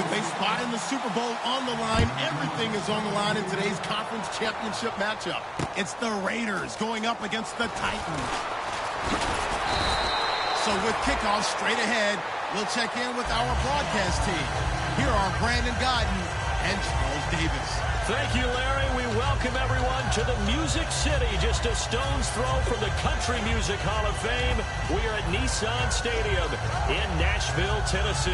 With a spot in the Super Bowl on the line, everything is on the line in today's conference championship matchup. It's the Raiders going up against the Titans. So with kickoff straight ahead, we'll check in with our broadcast team. Here are Brandon Godden and Charles Davis. Thank you, Larry. We welcome everyone to the Music City, just a stone's throw from the Country Music Hall of Fame. We are at Nissan Stadium in Nashville, Tennessee.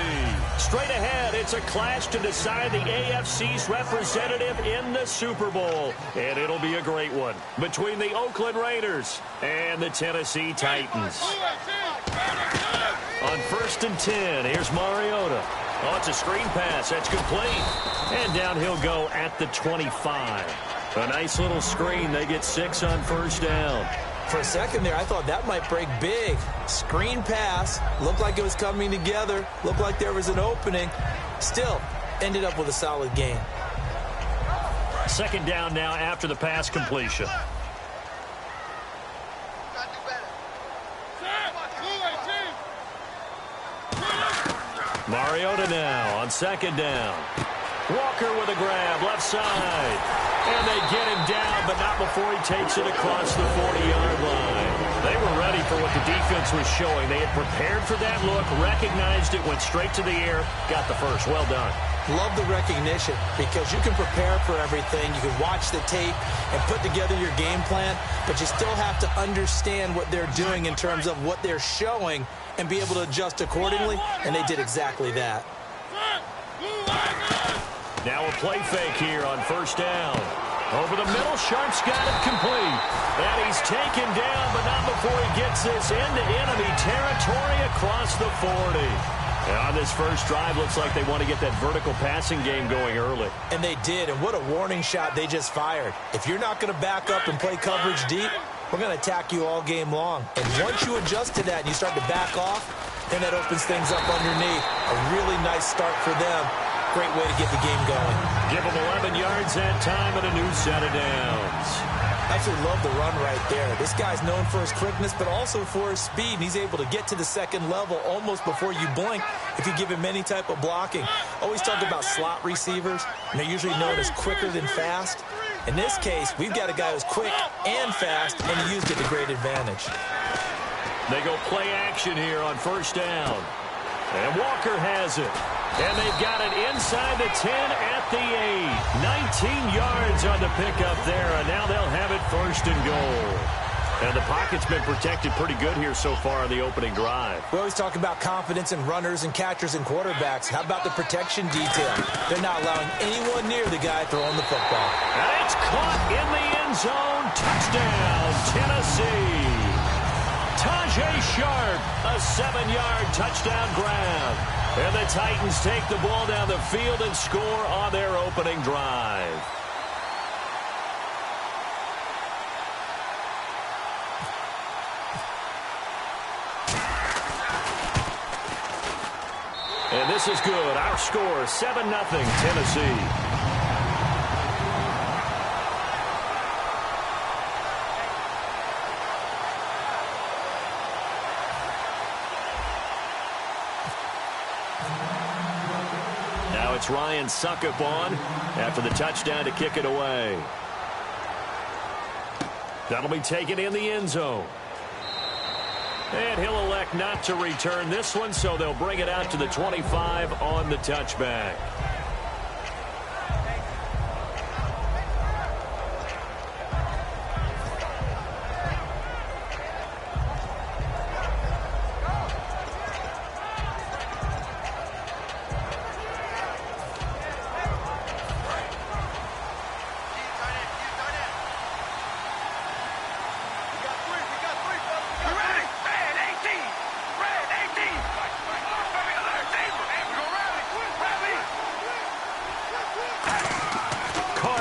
Straight ahead, it's a clash to decide the AFC's representative in the Super Bowl. And it'll be a great one between the Oakland Raiders and the Tennessee Titans. On 1st and 10, here's Mariota. Oh, it's a screen pass. That's complete. And down he'll go at the 25. A nice little screen. They get 6 on 1st down. For a second there, I thought that might break big. Screen pass. Looked like it was coming together. Looked like there was an opening. Still, ended up with a solid game. 2nd down now after the pass completion. Mariota now on 2nd down. Walker with a grab, left side. And they get him down, but not before he takes it across the 40-yard line. They were ready for what the defense was showing. They had prepared for that look, recognized it, went straight to the air, got the first. Well done. Love the recognition because you can prepare for everything. You can watch the tape and put together your game plan, but you still have to understand what they're doing in terms of what they're showing and be able to adjust accordingly, and they did exactly that. Now a play fake here on 1st down. Over the middle, Sharp's got it complete. And he's taken down, but not before he gets this into enemy territory across the 40. And on this first drive, looks like they want to get that vertical passing game going early. And they did, and what a warning shot they just fired. If you're not going to back up and play coverage deep, we're going to attack you all game long. And once you adjust to that and you start to back off, then that opens things up underneath. A really nice start for them. Great way to get the game going. Give them 11 yards that time and a new set of downs. Absolutely love the run right there. This guy's known for his quickness, but also for his speed. And he's able to get to the 2nd level almost before you blink if you give him any type of blocking. Always talk about slot receivers, and they're usually known as quicker than fast. In this case, we've got a guy who's quick and fast, and he used it to great advantage. They go play action here on 1st down. And Walker has it. And they've got it inside the 10 at the 8. 19 yards on the pickup there, and now they'll have it 1st and goal. And the pocket's been protected pretty good here so far on the opening drive. We always talk about confidence in runners and catchers and quarterbacks. How about the protection detail? They're not allowing anyone near the guy throwing the football. And it's caught in the end zone. Touchdown, Tennessee. Tajay Sharp, a 7-yard touchdown grab. And the Titans take the ball down the field and score on their opening drive. And this is good. Our score, 7-0, Tennessee. Now it's Ryan Suckup on after the touchdown to kick it away. That'll be taken in the end zone. And he'll elect not to return this one, so they'll bring it out to the 25 on the touchback.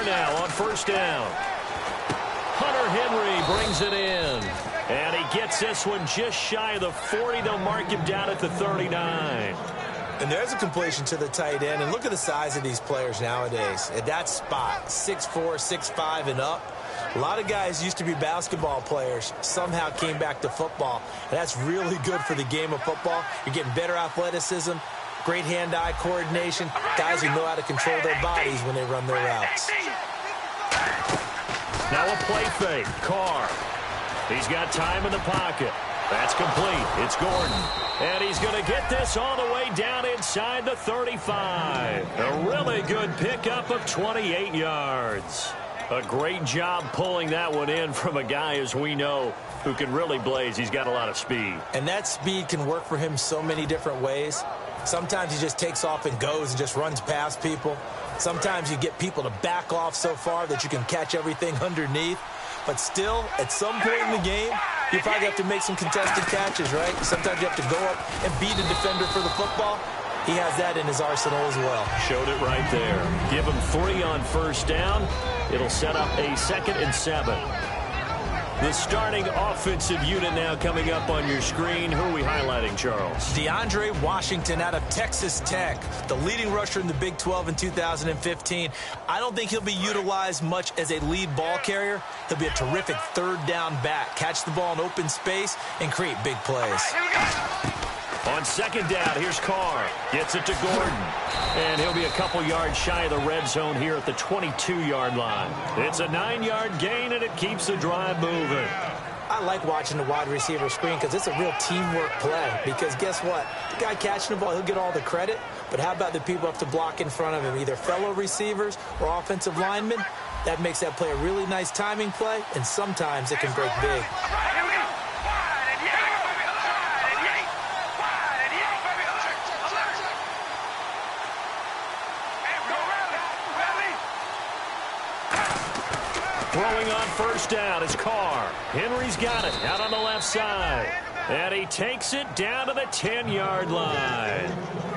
Now on 1st down. Hunter Henry brings it in. And he gets this one just shy of the 40. They'll mark him down at the 39. And there's a completion to the tight end. And look at the size of these players nowadays. At that spot, 6'4", 6'5", and up. A lot of guys used to be basketball players, somehow came back to football. And that's really good for the game of football. You're getting better athleticism, Great hand-eye coordination. Guys who know how to control their bodies when they run their routes. Now a play fake. Carr. He's got time in the pocket. That's complete. It's Gordon. And he's going to get this all the way down inside the 35. A really good pickup of 28 yards. A great job pulling that one in from a guy, as we know, who can really blaze. He's got a lot of speed. And that speed can work for him so many different ways. Sometimes he just takes off and goes and just runs past people. Sometimes you get people to back off so far that you can catch everything underneath. But still, at some point in the game, you probably have to make some contested catches, right? Sometimes you have to go up and beat a defender for the football. He has that in his arsenal as well. Showed it right there. Give him 3 on first down. It'll set up a 2nd and 7. The starting offensive unit now coming up on your screen. Who are we highlighting, Charles? DeAndre Washington out of Texas Tech, the leading rusher in the Big 12 in 2015. I don't think he'll be utilized much as a lead ball carrier. He'll be a terrific third down back. Catch the ball in open space and create big plays. On 2nd down, here's Carr. Gets it to Gordon. And he'll be a couple yards shy of the red zone here at the 22-yard line. It's a 9-yard gain, and it keeps the drive moving. I like watching the wide receiver screen because it's a real teamwork play. Because guess what? The guy catching the ball, he'll get all the credit. But how about the people have to block in front of him, either fellow receivers or offensive linemen? That makes that play a really nice timing play, and sometimes it can break big. Throwing on first down is Carr. Henry's got it out on the left side. And he takes it down to the 10-yard line.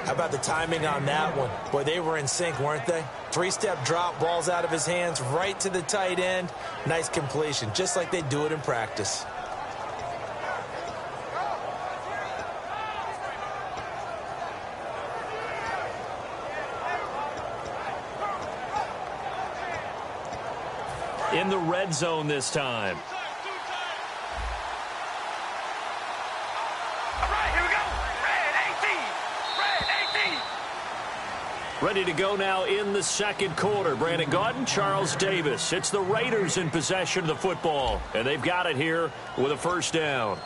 How about the timing on that one? Boy, they were in sync, weren't they? 3-step drop, balls out of his hands, right to the tight end. Nice completion, just like they do it in practice. In the red zone this time. Ready to go now in the 2nd quarter. Brandon Gaudin, Charles Davis. It's the Raiders in possession of the football, and they've got it here with a first down.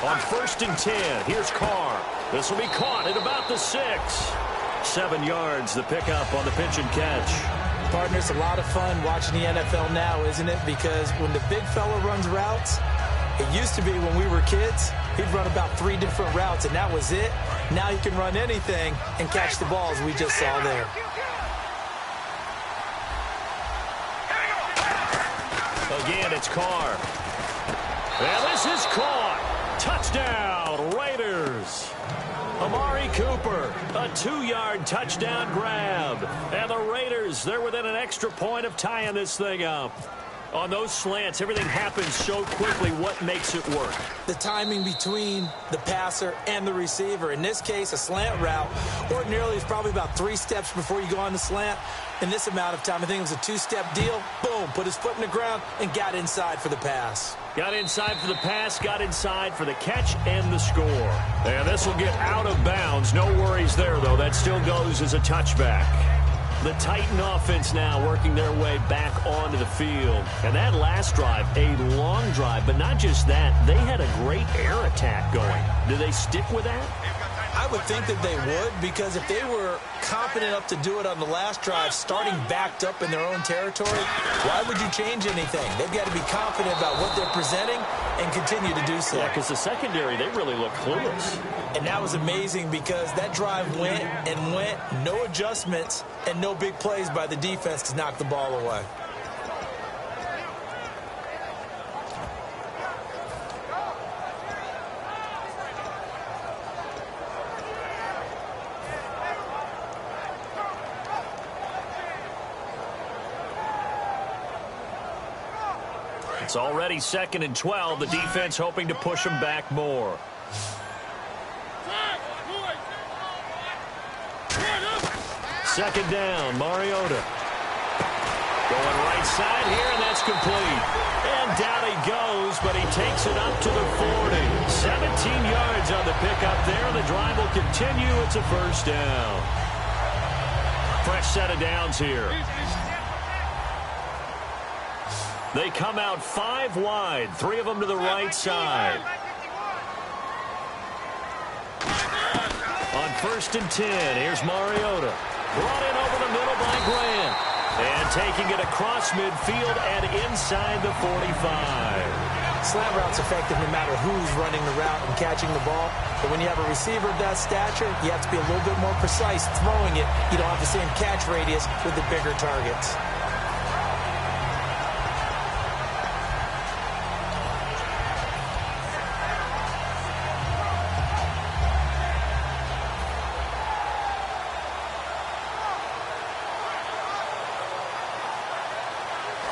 On 1st and 10, here's Carr. This will be caught at about the 6. 7 yards, the pickup on the pitch and catch. Partner, it's a lot of fun watching the NFL now, isn't it? Because when the big fella runs routes, it used to be when we were kids, he'd run about 3 different routes, and that was it. Now he can run anything and catch the balls we just saw there. Again, it's Carr. And this is caught. Touchdown, Raiders. Amari Cooper, a 2-yard touchdown grab. And the Raiders, they're within an extra point of tying this thing up. On those slants, everything happens so quickly. What makes it work? The timing between the passer and the receiver. In this case, a slant route. Ordinarily, it's probably about 3 steps before you go on the slant. In this amount of time, I think it was a 2-step deal. Boom, put his foot in the ground and got inside for the pass. Got inside for the pass, got inside for the catch and the score. And this will get out of bounds. No worries there, though. That still goes as a touchback. The Titan offense now working their way back onto the field. And that last drive, a long drive, but not just that. They had a great air attack going. Do they stick with that? I would think that they would, because if they were confident enough to do it on the last drive, starting backed up in their own territory, why would you change anything? They've got to be confident about what they're presenting and continue to do so. Yeah, because the secondary, they really look clueless. And that was amazing because that drive went and went, no adjustments, and no big plays by the defense to knock the ball away. It's already 2nd and 12. The defense hoping to push them back more. Second down, Mariota. Going right side here, and that's complete. And down he goes, but he takes it up to the 40. 17 yards on the pickup there. The drive will continue. It's a first down. Fresh set of downs here. They come out 5 wide, 3 of them to the right side. On 1st and 10, here's Mariota. Brought in over the middle by Grant. And taking it across midfield and inside the 45. Slant route's effective no matter who's running the route and catching the ball. But when you have a receiver of that stature, you have to be a little bit more precise throwing it. You don't have the same catch radius with the bigger targets.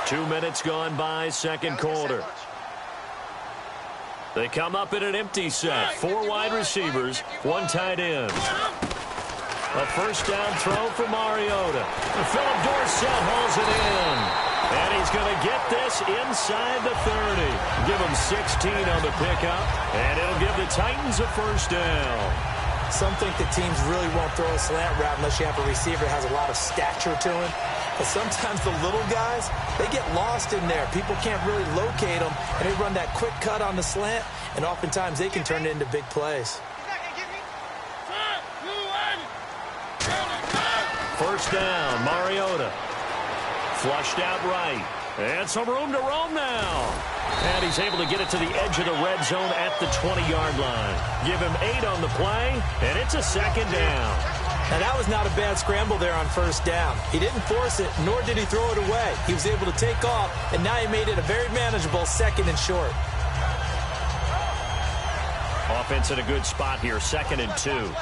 Two minutes gone by, second quarter. They come up in an empty set. 4 wide receivers, 1 tight end. A first down throw for Mariota. Philip Dorsett hauls it in. And he's going to get this inside the 30. Give him 16 on the pickup. And it'll give the Titans a first down. Some think that teams really won't throw a slant route unless you have a receiver that has a lot of stature to him. But sometimes the little guys, they get lost in there. People can't really locate them, and they run that quick cut on the slant, and oftentimes they can turn it into big plays. First down, Mariota. Flushed out right. And some room to roam now. And he's able to get it to the edge of the red zone at the 20-yard line. Give him 8 on the play, and it's a second down. And that was not a bad scramble there on first down. He didn't force it, nor did he throw it away. He was able to take off, and now he made it a very manageable 2nd and short. Offense in a good spot here, 2nd and 2.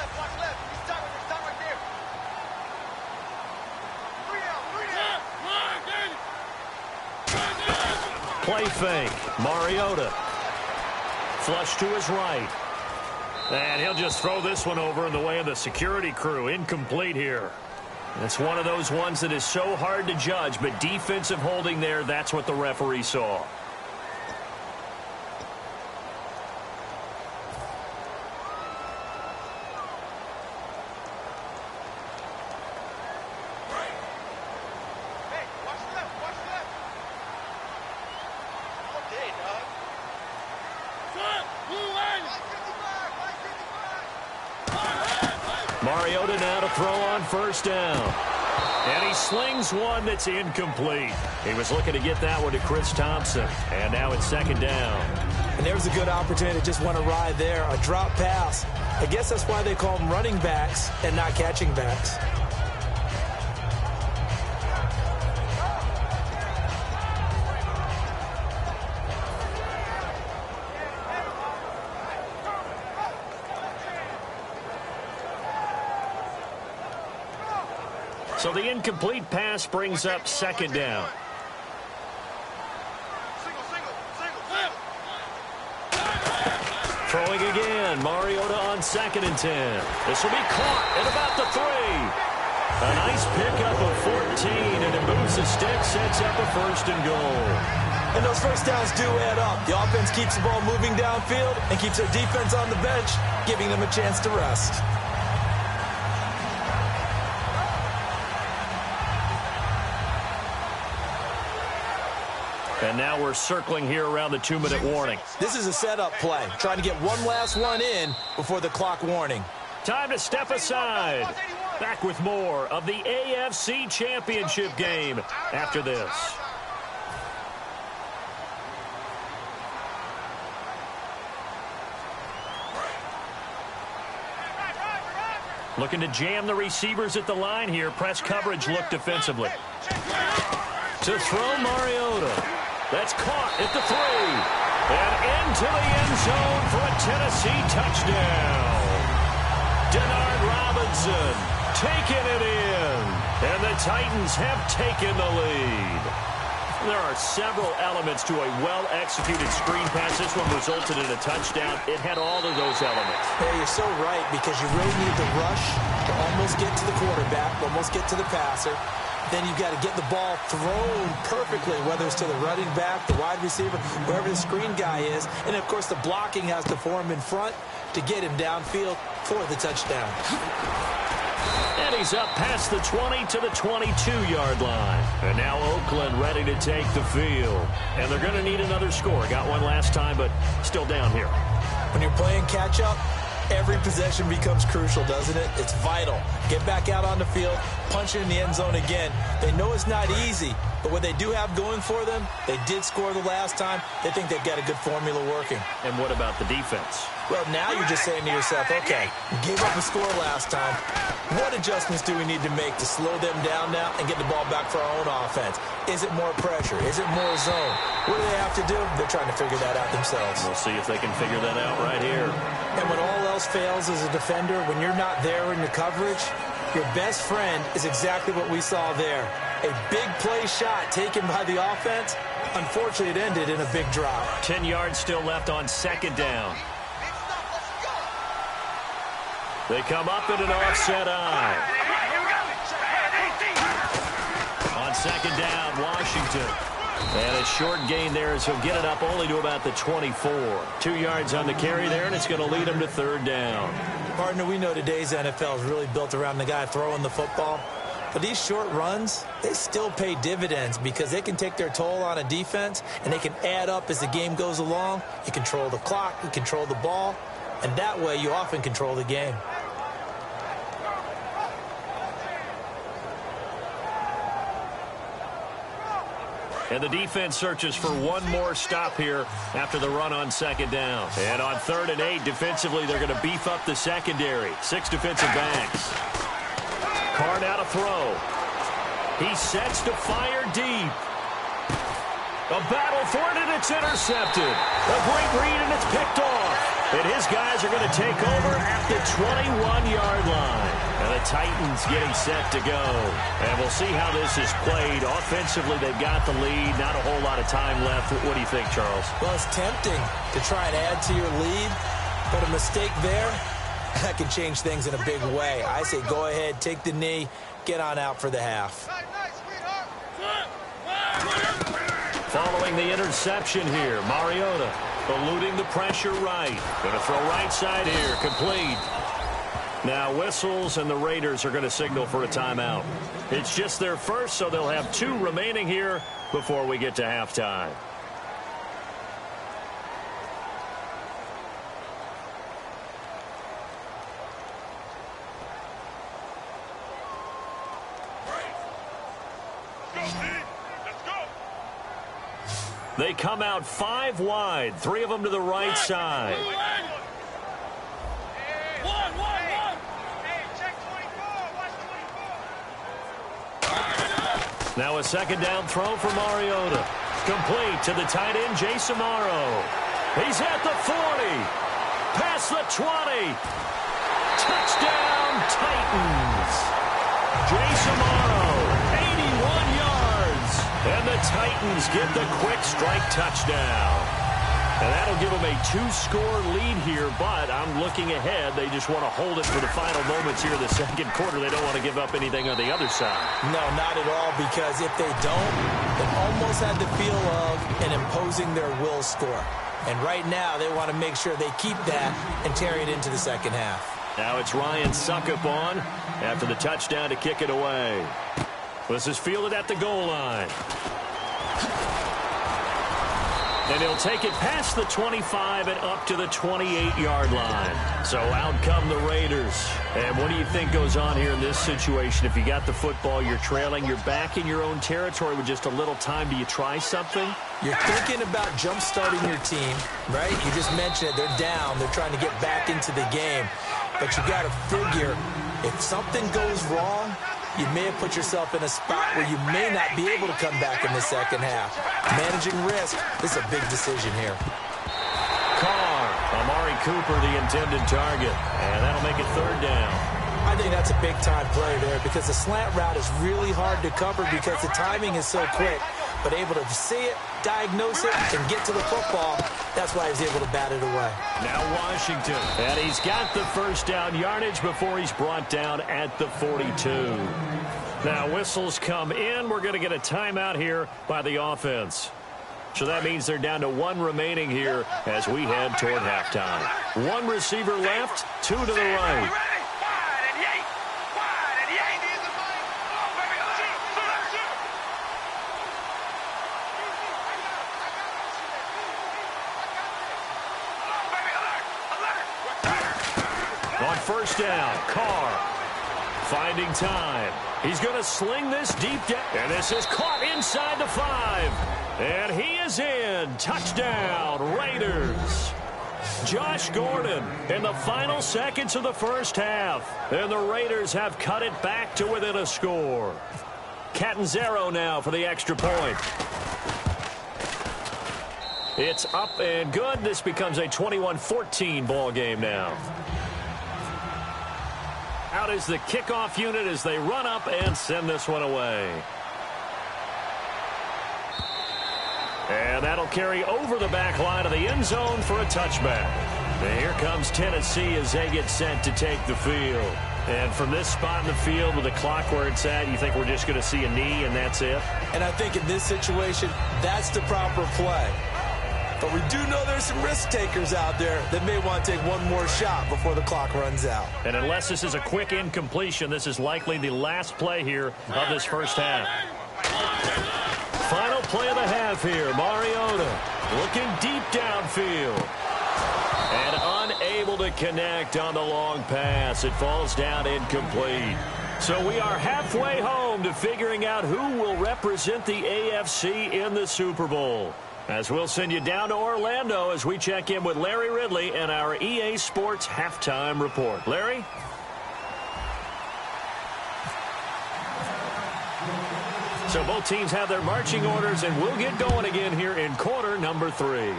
Play fake. Mariota. Flush to his right. And he'll just throw this one over in the way of the security crew. Incomplete here. It's one of those ones that is so hard to judge, but defensive holding there, that's what the referee saw. Mariota now to throw on first down. And he slings one that's incomplete. He was looking to get that one to Chris Thompson. And now it's 2nd down. And there was a good opportunity to just want to ride there. A drop pass. I guess that's why they call them running backs and not catching backs. So the incomplete pass brings up 2nd down. Throwing again. Mariota on 2nd and 10. This will be caught at about the 3. A nice pickup of 14, and it moves the stick, sets up a 1st and goal. And those first downs do add up. The offense keeps the ball moving downfield and keeps their defense on the bench, giving them a chance to rest. And now we're circling here around the 2-minute warning. This is a setup play, trying to get one last one in before the clock warning. Time to step aside. Back with more of the AFC Championship game after this. Looking to jam the receivers at the line here. Press coverage look defensively. To throw Mariota. That's caught at the 3. And into the end zone for a Tennessee touchdown. Denard Robinson taking it in. And the Titans have taken the lead. There are several elements to a well-executed screen pass. This one resulted in a touchdown. It had all of those elements. Yeah, you're so right, because you really need the rush to almost get to the quarterback, almost get to the passer. Then you've got to get the ball thrown perfectly, whether it's to the running back, the wide receiver, wherever the screen guy is. And, of course, the blocking has to form in front to get him downfield for the touchdown. And he's up past the 20 to the 22-yard line. And now Oakland ready to take the field. And they're going to need another score. Got one last time, but still down here. When you're playing catch-up, every possession becomes crucial, doesn't it? It's vital. Get back out on the field, punch it in the end zone again. They know it's not easy, but what they do have going for them, they did score the last time. They think they've got a good formula working. And what about the defense? Well, now you're just saying to yourself, okay, we gave up a score last time. What adjustments do we need to make to slow them down now and get the ball back for our own offense? Is it more pressure? Is it more zone? What do they have to do? They're trying to figure that out themselves. We'll see if they can figure that out right here. And when all else fails as a defender, when you're not there in the coverage, your best friend is exactly what we saw there. A big play shot taken by the offense. Unfortunately, it ended in a big drop. 10 yards still left on second down. They come up in an offset eye. On second down, Washington. And a short gain there as he'll get it up only to about the 24. 2 yards on the carry there, and it's going to lead him to third down. Partner, we know today's NFL is really built around the guy throwing the football. But these short runs, they still pay dividends because they can take their toll on a defense, and they can add up as the game goes along. You control the clock, you control the ball, and that way you often control the game. And the defense searches for one more stop here after the run on second down. And on 3rd and 8, defensively, they're going to beef up the secondary. 6 defensive backs. Carr now to throw. He sets to fire deep. A battle for it, and it's intercepted. A great read, and it's picked off. And his guys are going to take over at the 21-yard line. And the Titans getting set to go. And we'll see how this is played. Offensively, they've got the lead. Not a whole lot of time left. What do you think, Charles? Well, it's tempting to try and add to your lead. But a mistake there, that can change things in a big way. I say go ahead, take the knee, get on out for the half. Following the interception here, Mariota eluding the pressure right. Going to throw right side here, complete. Now whistles, and the Raiders are going to signal for a timeout. It's just their first, so they'll have 2 remaining here before we get to halftime. They come out 5 wide, 3 of them to the right side. Now a second down throw for Mariota. Complete to the tight end, Jason Morrow. He's at the 40. Past the 20. Touchdown, Titans. Jason Morrow, 81 yards. And the Titans get the quick strike touchdown. And that'll give them a 2-score lead here, but I'm looking ahead. They just want to hold it for the final moments here in the second quarter. They don't want to give up anything on the other side. No, not at all, because if they don't, it almost had the feel of an imposing their will score. And right now, they want to make sure they keep that and carry it into the second half. Now it's Ryan Suckup on after the touchdown to kick it away. This is fielded at the goal line. And he'll take it past the 25 and up to the 28-yard line. So out come the Raiders. And what do you think goes on here in this situation? If you got the football, you're trailing, you're back in your own territory with just a little time. Do you try something? You're thinking about jump-starting your team, right? You just mentioned it. They're down. They're trying to get back into the game. But you got to figure, if something goes wrong, you may have put yourself in a spot where you may not be able to come back in the second half. Managing risk, this is a big decision here. Carr, Amari Cooper, the intended target. And that'll make it third down. I think that's a big-time play there because the slant route is really hard to cover because the timing is so quick. but able to see it, diagnose it, and get to the football. That's why he was able to bat it away. Now Washington, and he's got the first down yardage before he's brought down at the 42. Now whistles come in. We're going to get a timeout here by the offense. So that means they're down to 1 remaining here as we head toward halftime. 1 receiver left, 2 to the right. On first down, Carr finding time. He's going to sling this deep down, and this is caught inside the 5. And he is in. Touchdown, Raiders. Josh Gordon in the final seconds of the first half. And the Raiders have cut it back to within a score. Catanzaro now for the extra point. It's up and good. This becomes a 21-14 ball game now. Out is the kickoff unit as they run up and send this one away. And that'll carry over the back line of the end zone for a touchback. And here comes Tennessee as they get set to take the field. And from this spot in the field with the clock where it's at, you think we're just going to see a knee and that's it? And I think in this situation, that's the proper play. But we do know there's some risk takers out there that may want to take one more shot before the clock runs out. And unless this is a quick incompletion, this is likely the last play here of this first half. Final play of the half here. Mariota looking deep downfield. And unable to connect on the long pass. It falls down incomplete. So we are halfway home to figuring out who will represent the AFC in the Super Bowl. As we'll send you down to Orlando as we check in with Larry Ridley and our EA Sports Halftime Report. Larry? So both teams have their marching orders, and we'll get going again here in quarter number 3.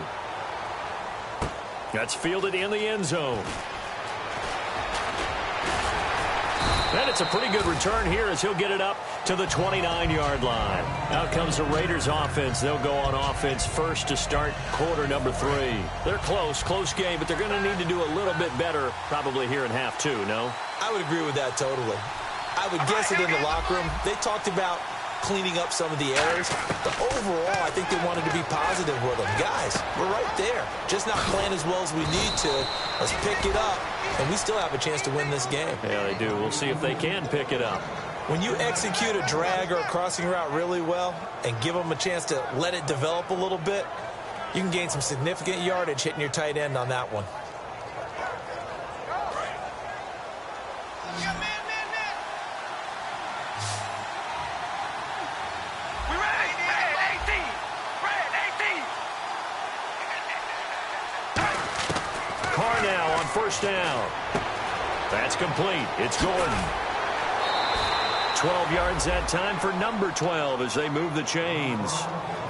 That's fielded in the end zone. And it's a pretty good return here as he'll get it up to the 29-yard line. Out comes the Raiders offense. They'll go on offense first to start quarter number 3. They're close game, but they're going to need to do a little bit better probably here in half 2, no? I would agree with that totally. I would guess it in the locker room. They talked about cleaning up some of the errors, but overall, I think they wanted to be positive with them. Guys, we're right there. Just not playing as well as we need to. Let's pick it up, and we still have a chance to win this game. Yeah, they do. We'll see if they can pick it up. When you execute a drag or a crossing route really well and give them a chance to let it develop a little bit, you can gain some significant yardage hitting your tight end on that one. Carr now on first down. That's complete. It's Gordon. 12 yards that time for number 12 as they move the chains.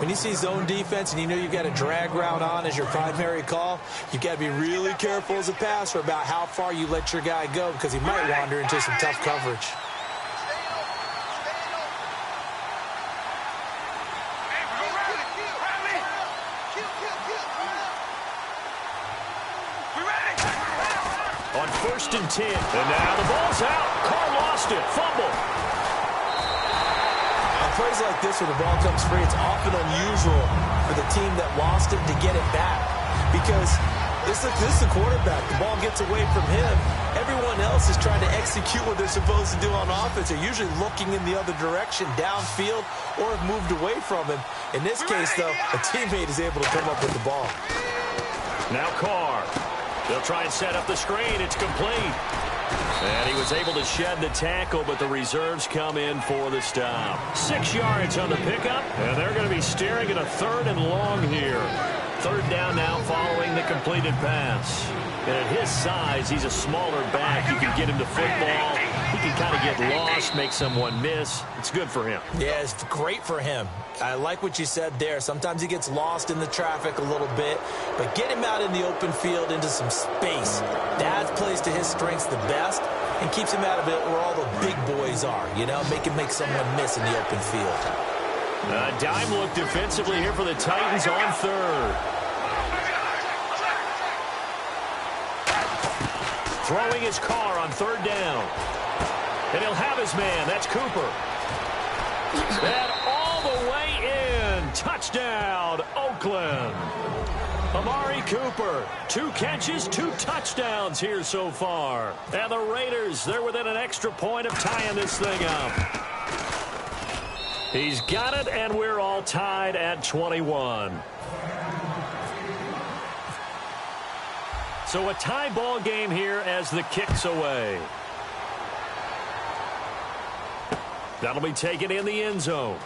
When you see zone defense and you know you've got a drag route on as your primary call, you've got to be really careful as a passer about how far you let your guy go because he might wander into some tough coverage. On first and 10. And now the ball's out. Carr lost it. Fumble. On plays like this where the ball comes free, it's often unusual for the team that lost it to get it back. Because this is the quarterback. The ball gets away from him. Everyone else is trying to execute what they're supposed to do on offense. They're usually looking in the other direction, downfield, or have moved away from him. In this case, though, a teammate is able to come up with the ball. Now Carr. They'll try and set up the screen. It's complete. And he was able to shed the tackle, but the reserves come in for the stop. 6 yards on the pickup, and they're going to be staring at a 3rd and long here. 3rd down now following the completed pass. And at his size, he's a smaller back. You can get him to football. He can kind of get lost, make someone miss. It's good for him. Yeah, it's great for him. I like what you said there. Sometimes he gets lost in the traffic a little bit, but get him out in the open field into some space. That plays to his strengths the best and keeps him out of it where all the big boys are, you know, make someone miss in the open field. A dime look defensively here for the Titans on third. Throwing his car on third down. And he'll have his man. That's Cooper. And all the way in. Touchdown, Oakland. Amari Cooper, 2 catches, 2 touchdowns here so far. And the Raiders, they're within an extra point of tying this thing up. He's got it, and we're all tied at 21. So a tie ball game here as the kick's away. That'll be taken in the end zone.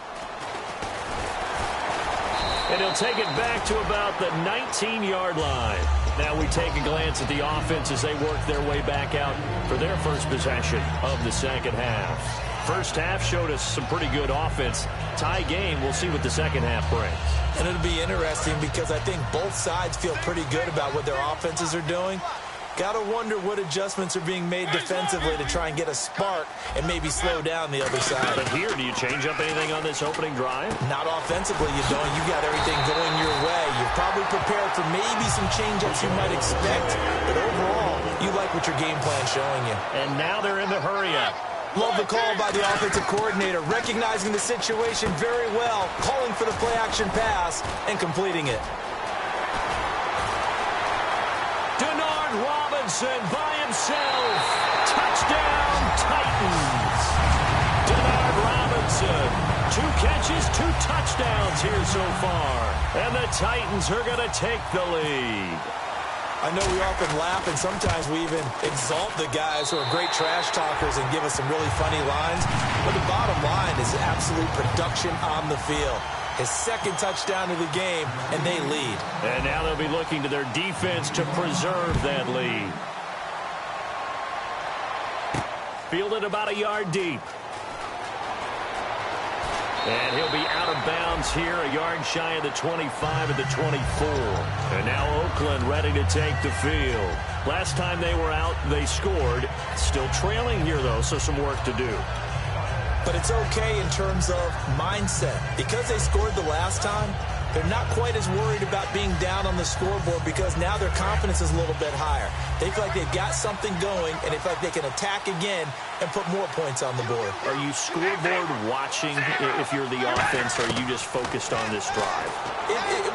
And he'll take it back to about the 19-yard line. Now we take a glance at the offense as they work their way back out for their first possession of the second half. First half showed us some pretty good offense. Tie game, we'll see what the second half brings. And it'll be interesting because I think both sides feel pretty good about what their offenses are doing. Got to wonder what adjustments are being made defensively to try and get a spark and maybe slow down the other side. But here, do you change up anything on this opening drive? Not offensively, you don't. You got everything going your way. You're probably prepared for maybe some change-ups you might expect. But overall, you like what your game plan's showing you. And now they're in the hurry-up. Love the call by the offensive coordinator, recognizing the situation very well, calling for the play-action pass, and completing it. Robinson by himself. Touchdown, Titans. Denard Robinson. 2 catches, 2 touchdowns here so far. And the Titans are going to take the lead. I know we often laugh, and sometimes we even exalt the guys who are great trash talkers and give us some really funny lines. But the bottom line is absolute production on the field. His second touchdown of the game, and they lead. And now they'll be looking to their defense to preserve that lead. Fielded about a yard deep. And he'll be out of bounds here, a yard shy of the 25 at the 24. And now Oakland ready to take the field. Last time they were out, they scored. Still trailing here, though, so some work to do. But it's okay in terms of mindset. Because they scored the last time, they're not quite as worried about being down on the scoreboard because now their confidence is a little bit higher. They feel like they've got something going, and they feel like they can attack again and put more points on the board. Are you scoreboard watching if you're the offense, or are you just focused on this drive?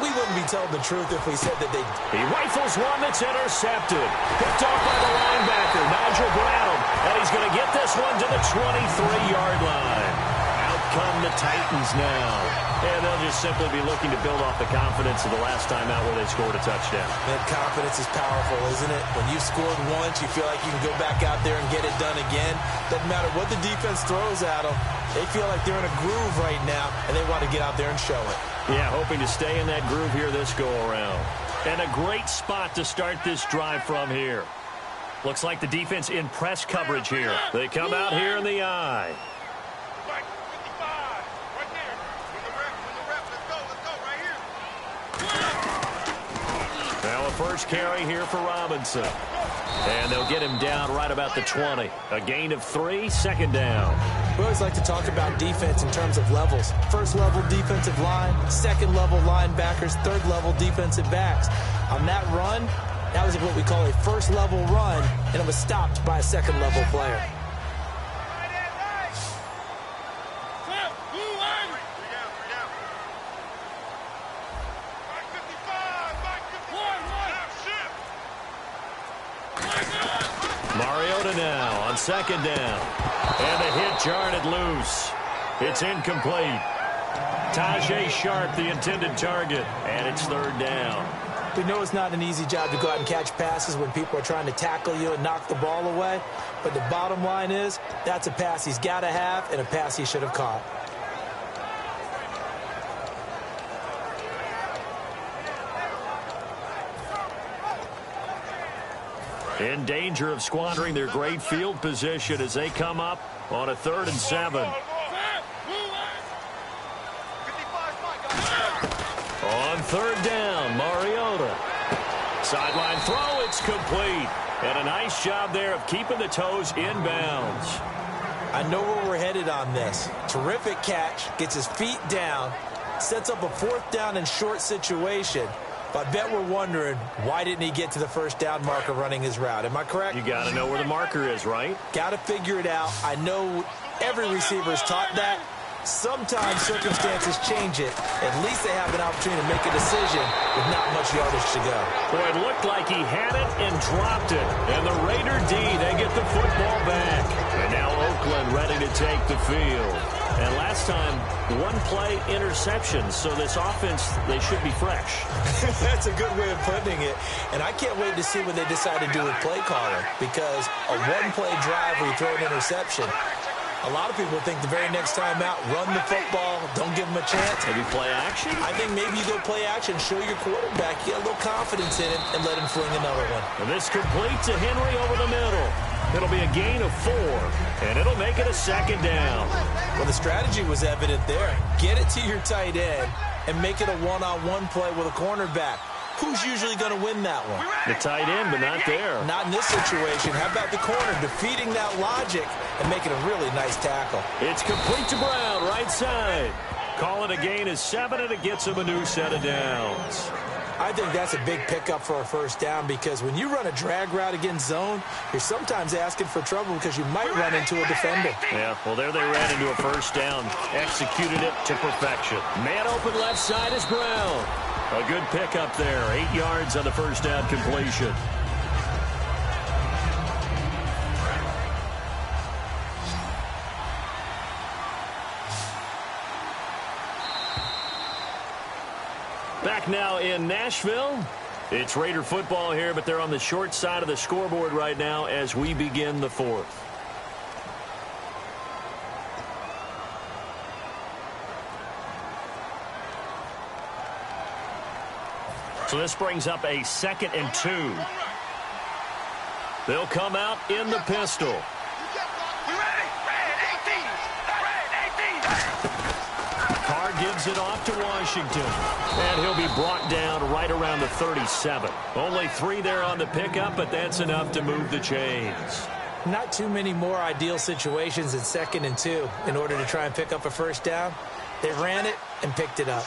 We wouldn't be telling the truth if we said that they... He rifles one that's intercepted. Picked off by the linebacker, Nigel Bradham. And he's going to get this one to the 23-yard line. Out come the Titans now. And they'll just simply be looking to build off the confidence of the last time out where they scored a touchdown. That confidence is powerful, isn't it? When you've scored once, you feel like you can go back out there and get it done again. Doesn't matter what the defense throws at them. They feel like they're in a groove right now, and they want to get out there and show it. Yeah, hoping to stay in that groove here this go-around. And a great spot to start this drive from here. Looks like the defense in press coverage here. They come out here in the eye. Now a first carry here for Robinson. And they'll get him down right about the 20. A gain of 3, second down. We always like to talk about defense in terms of levels. First level defensive line, second level linebackers, third level defensive backs. On that run, that was what we call a first level run, and it was stopped by a second level player. Mariota now on second down. And the hit jarred it loose. It's incomplete. Tajay Sharp, the intended target. And it's third down. We know it's not an easy job to go out and catch passes when people are trying to tackle you and knock the ball away. But the bottom line is, that's a pass he's got to have and a pass he should have caught. In danger of squandering their great field position as they come up on a 3rd and 7. On 3rd down, Mariota. Sideline throw, it's complete. And a nice job there of keeping the toes in bounds. I know where we're headed on this. Terrific catch, gets his feet down, sets up a 4th down and short situation. But I bet we're wondering, why didn't he get to the first down marker running his route? Am I correct? You got to know where the marker is, right? Got to figure it out. I know every receiver is taught that. Sometimes circumstances change it. At least they have an opportunity to make a decision with not much yardage to go. Boy, it looked like he had it and dropped it. And the Raider D, they get the football back. And now Oakland ready to take the field. And last time, 1-play interception. So this offense, they should be fresh. That's a good way of putting it. And I can't wait to see what they decide to do with play calling. Because a 1-play drive where you throw an interception, a lot of people think the very next time out, run the football, don't give them a chance. Maybe play action? I think maybe you go play action, show your quarterback, you get a little confidence in him, and let him fling another one. And this complete to Henry over the middle. It'll be a gain of 4, and it'll make it a 2nd down. Well, the strategy was evident there. Get it to your tight end and make it a one-on-one play with a cornerback. Who's usually going to win that one? The tight end, but not there. Not in this situation. How about the corner defeating that logic and making a really nice tackle? It's complete to Brown, right side. Call it a gain of 7, and it gets him a new set of downs. I think that's a big pickup for a first down because when you run a drag route against zone, you're sometimes asking for trouble because you might run into a defender. Yeah, well, there they ran into a first down. Executed it to perfection. Man open left side is Brown. A good pickup there. 8 yards on the first down completion. Back now in Nashville. It's Raider football here, but they're on the short side of the scoreboard right now as we begin the 4th. So this brings up a 2nd and 2. They'll come out in the pistol. Carr gives it off to Washington. And he'll be brought down right around the 37. Only 3 there on the pickup, but that's enough to move the chains. Not too many more ideal situations in 2nd and 2 in order to try and pick up a first down. They ran it and picked it up.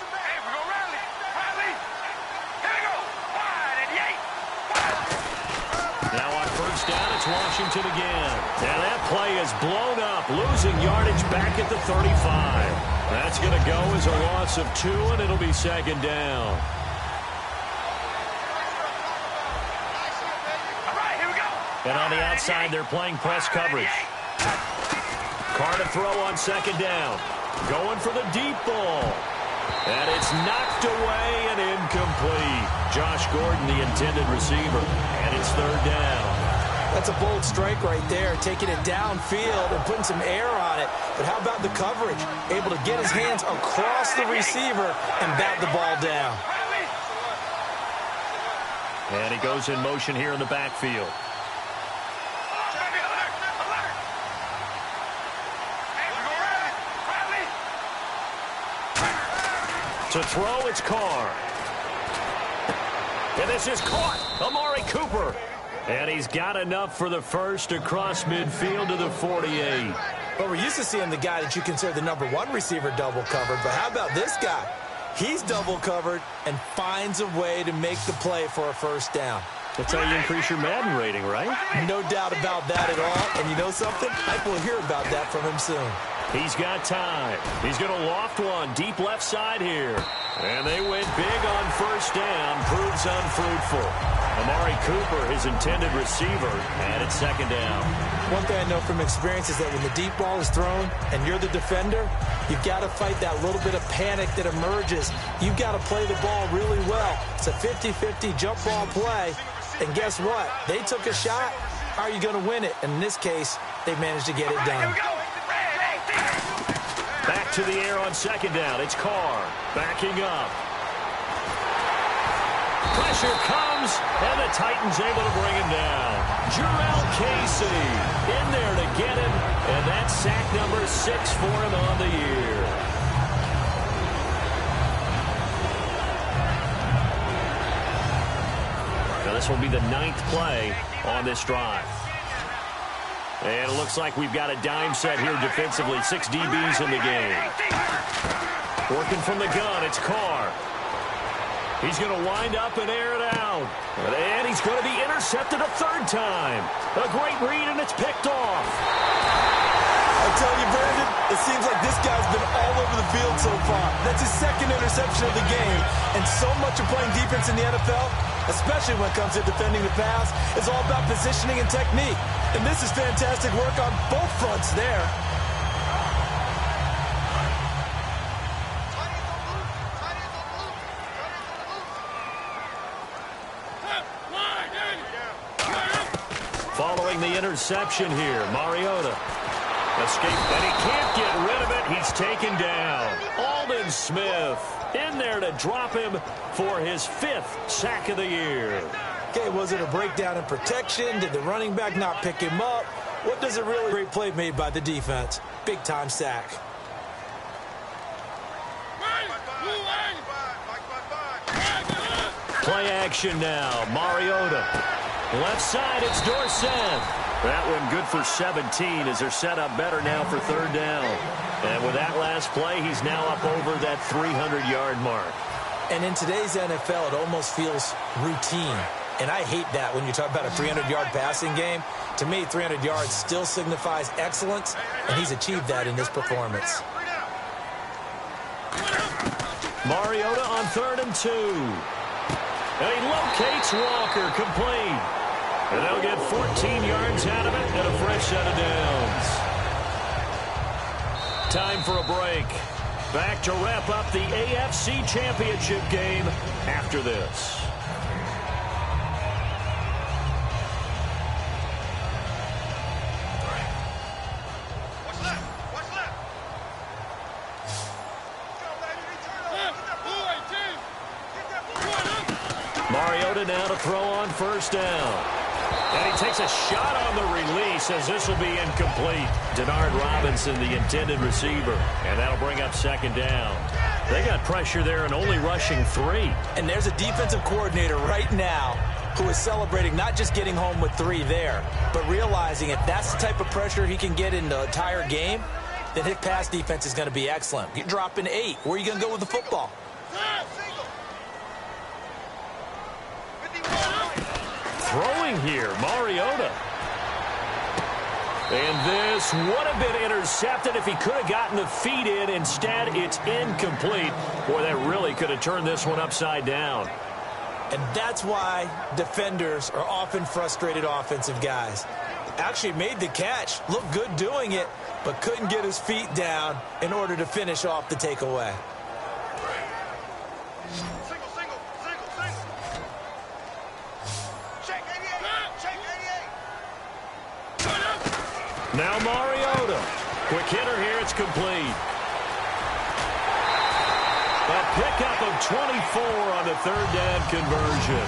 Now on first down, it's Washington again. And that play is blown up, losing yardage back at the 35. That's going to go as a loss of 2, and it'll be 2nd down. And on the outside, they're playing press coverage. Carr to throw on 2nd down. Going for the deep ball. And it's knocked away and incomplete. Josh Gordon, the intended receiver. And it's 3rd down. That's a bold strike right there, taking it downfield and putting some air on it. But how about the coverage? Able to get his hands across the receiver and bat the ball down. And he goes in motion here in the backfield. To throw, it's Carr. And this is caught. Amari Cooper. And he's got enough for the first across midfield to the 48. Well, we're used to seeing the guy that you consider the #1 receiver double covered. But how about this guy? He's double covered and finds a way to make the play for a first down. That's how you increase your Madden rating, right? No doubt about that at all. And you know something? I will hear about that from him soon. He's got time. He's going to loft one deep left side here. And they went big on first down. Proves unfruitful. Amari Cooper, his intended receiver, and it's 2nd down. One thing I know from experience is that when the deep ball is thrown and you're the defender, you've got to fight that little bit of panic that emerges. You've got to play the ball really well. It's a 50-50 jump ball play. And guess what? They took a shot. How are you going to win it? And in this case, they managed to get it done. Back to the air on 2nd down. It's Carr backing up. Pressure comes, and the Titans able to bring him down. Jarrell Casey in there to get him, and that's sack number 6 for him on the year. Now this will be the 9th play on this drive. And it looks like we've got a dime set here defensively. 6 DBs in the game. Working from the gun, it's Carr. He's going to wind up and air it out. And he's going to be intercepted a third time. A great read, and it's picked off. I tell you, Brandon, it seems like this guy's been all over the field so far. That's his second interception of the game. And so much of playing defense in the NFL, especially when it comes to defending the pass, is all about positioning and technique. And this is fantastic work on both fronts there. Following the interception here, Mariota. Escape, and he can't get rid of it. He's taken down. Aldon Smith in there to drop him for his 5th sack of the year. Okay, was it a breakdown in protection? Did the running back not pick him up? What does a really great play made by the defense? Big-time sack. Play action now. Mariota. Left side, it's Dorsett. That one good for 17 as they're set up better now for 3rd down. And with that last play, he's now up over that 300-yard mark. And in today's NFL, it almost feels routine. And I hate that when you talk about a 300-yard passing game. To me, 300 yards still signifies excellence, and he's achieved that in this performance. Mariota on 3rd and 2. And he locates Walker, complete. And they'll get 14 yards out of it and a fresh set of downs. Time for a break. Back to wrap up the AFC Championship game after this. Mariota now to throw on 1st down. And he takes a shot on the release as this will be incomplete. Denard Robinson, the intended receiver. And that'll bring up 2nd down. They got pressure there and only rushing 3. And there's a defensive coordinator right now who is celebrating not just getting home with 3 there, but realizing if that's the type of pressure he can get in the entire game, then his pass defense is going to be excellent. You're dropping 8. Where are you going to go with the football? Throwing here, Mariota. And this would have been intercepted if he could have gotten the feet in. Instead, it's incomplete. Boy, that really could have turned this one upside down. And that's why defenders are often frustrated offensive guys. Actually made the catch, looked good doing it, but couldn't get his feet down in order to finish off the takeaway. Now Mariota. Quick hitter here, it's complete. A pickup of 24 on the 3rd down conversion.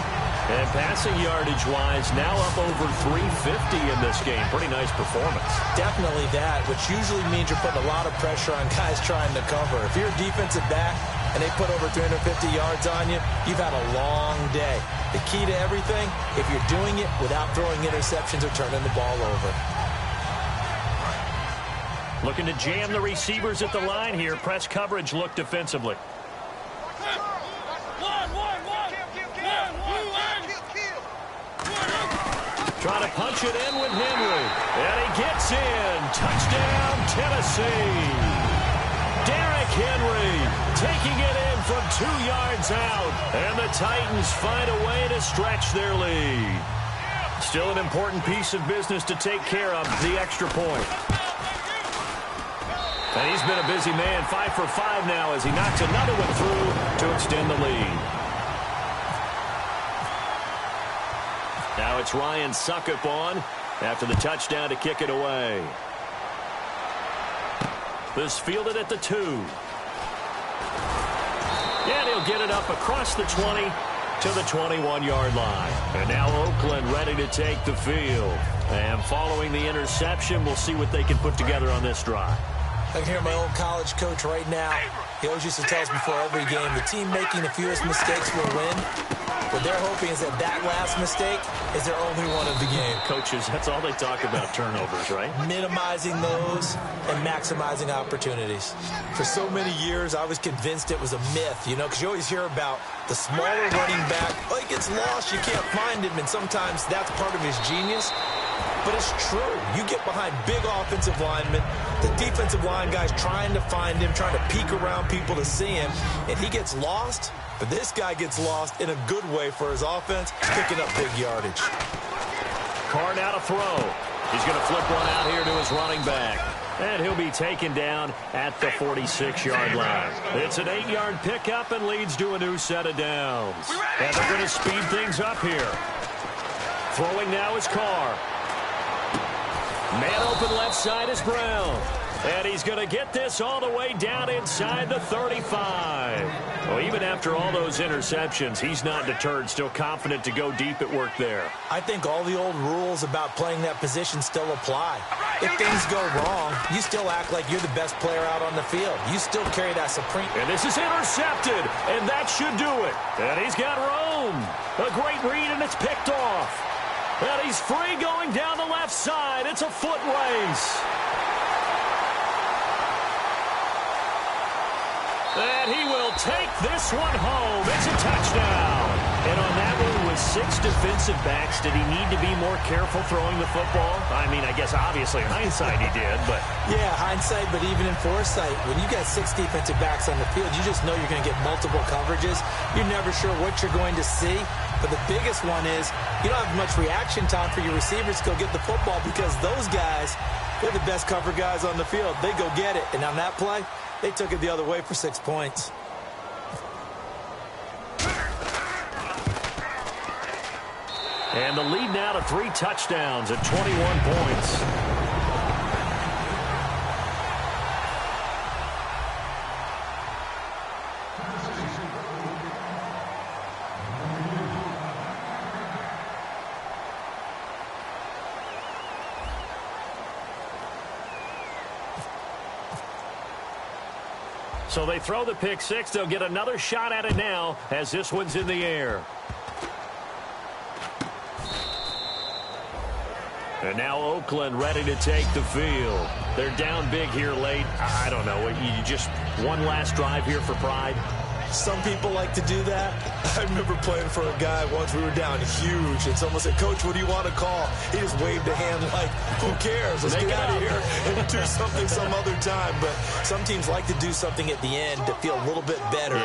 And passing yardage-wise, now up over 350 in this game. Pretty nice performance. Definitely that, which usually means you're putting a lot of pressure on guys trying to cover. If you're a defensive back and they put over 350 yards on you, you've had a long day. The key to everything, if you're doing it without throwing interceptions or turning the ball over. Looking to jam the receivers at the line here. Press coverage look defensively. Trying to punch it in with Henry. And he gets in. Touchdown, Tennessee. Derrick Henry taking it in from 2 yards out. And the Titans find a way to stretch their lead. Still an important piece of business to take care of, the extra point. And he's been a busy man, 5 for 5 now as he knocks another one through to extend the lead. Now it's Ryan Suckup on after the touchdown to kick it away. This fielded at the 2. And he'll get it up across the 20 to the 21-yard line. And now Oakland ready to take the field. And following the interception, we'll see what they can put together on this drive. I can hear my old college coach right now. He always used to tell us before every game, the team making the fewest mistakes will win. What they're hoping is that last mistake is their only one of the game. Coaches, that's all they talk about, turnovers, right? Minimizing those and maximizing opportunities. For so many years, I was convinced it was a myth, because you always hear about the smaller running back. Oh, he gets lost, you can't find him, and sometimes that's part of his genius. But it's true. You get behind big offensive linemen, the defensive line guys trying to find him, trying to peek around people to see him, and he gets lost. But this guy gets lost in a good way for his offense, picking up big yardage. Carr now to throw. He's going to flip one out here to his running back. And he'll be taken down at the 46-yard line. It's an 8-yard pickup and leads to a new set of downs. And they're going to speed things up here. Throwing now is Carr. Man open left side is Brown. And he's going to get this all the way down inside the 35. Well, even after all those interceptions, he's not deterred, still confident to go deep at work there. I think all the old rules about playing that position still apply. If things go wrong, you still act like you're the best player out on the field. You still carry that supreme. And this is intercepted, and that should do it. And he's got room. A great read, and it's picked off. And he's free going down the left side. It's a foot race. And he will take this one home. It's a touchdown. And on that one with 6 defensive backs, did he need to be more careful throwing the football? I mean, I guess obviously in hindsight he did, but... Yeah, hindsight, but even in foresight, when you got 6 defensive backs on the field, you just know you're going to get multiple coverages. You're never sure what you're going to see. But the biggest one is you don't have much reaction time for your receivers to go get the football because those guys, they're the best cover guys on the field. They go get it. And on that play, they took it the other way for 6 points. And the lead now to 3 touchdowns at 21 points. So they throw the pick six. They'll get another shot at it now as this one's in the air. And now Oakland ready to take the field. They're down big here late. I don't know. You just one last drive here for pride. Some people like to do that. I remember playing for a guy once. We were down huge, and someone said, "Coach, what do you want to call?" He just waved a hand like, "Who cares? Let's get out of here and do something some other time." But some teams like to do something at the end to feel a little bit better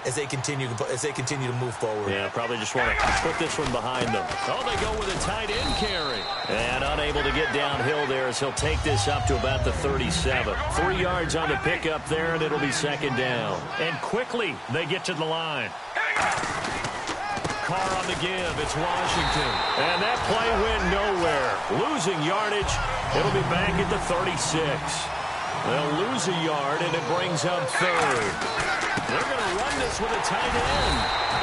as they continue to move forward. Yeah, probably just want to put this one behind them. Oh, they go with a tight end carry. And unable to get downhill there as he'll take this up to about the 37. 3 yards on the pickup there, and it'll be second down. And quickly, they get to the line. Carr on the give. It's Washington. And that play went nowhere. Losing yardage. It'll be back at the 36. They'll lose a yard, and it brings up third. They're going to run this with a tight end.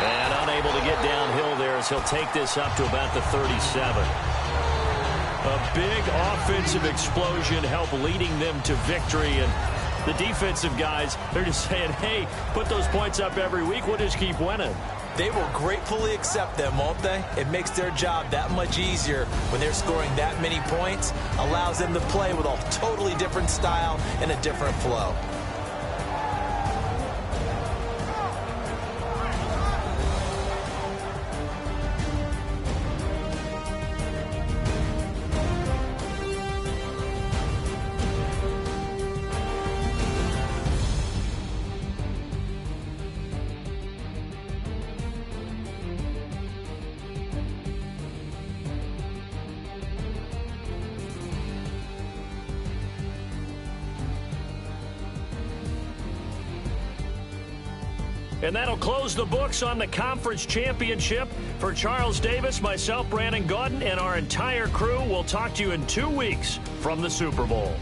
And unable to get downhill there as he'll take this up to about the 37. A big offensive explosion helped leading them to victory. And the defensive guys, they're just saying, hey, put those points up every week. We'll just keep winning. They will gratefully accept them, won't they? It makes their job that much easier when they're scoring that many points. Allows them to play with a totally different style and a different flow. And that'll close the books on the conference championship. For Charles Davis, myself, Brandon Gaudin, and our entire crew, we'll talk to you in 2 weeks from the Super Bowl.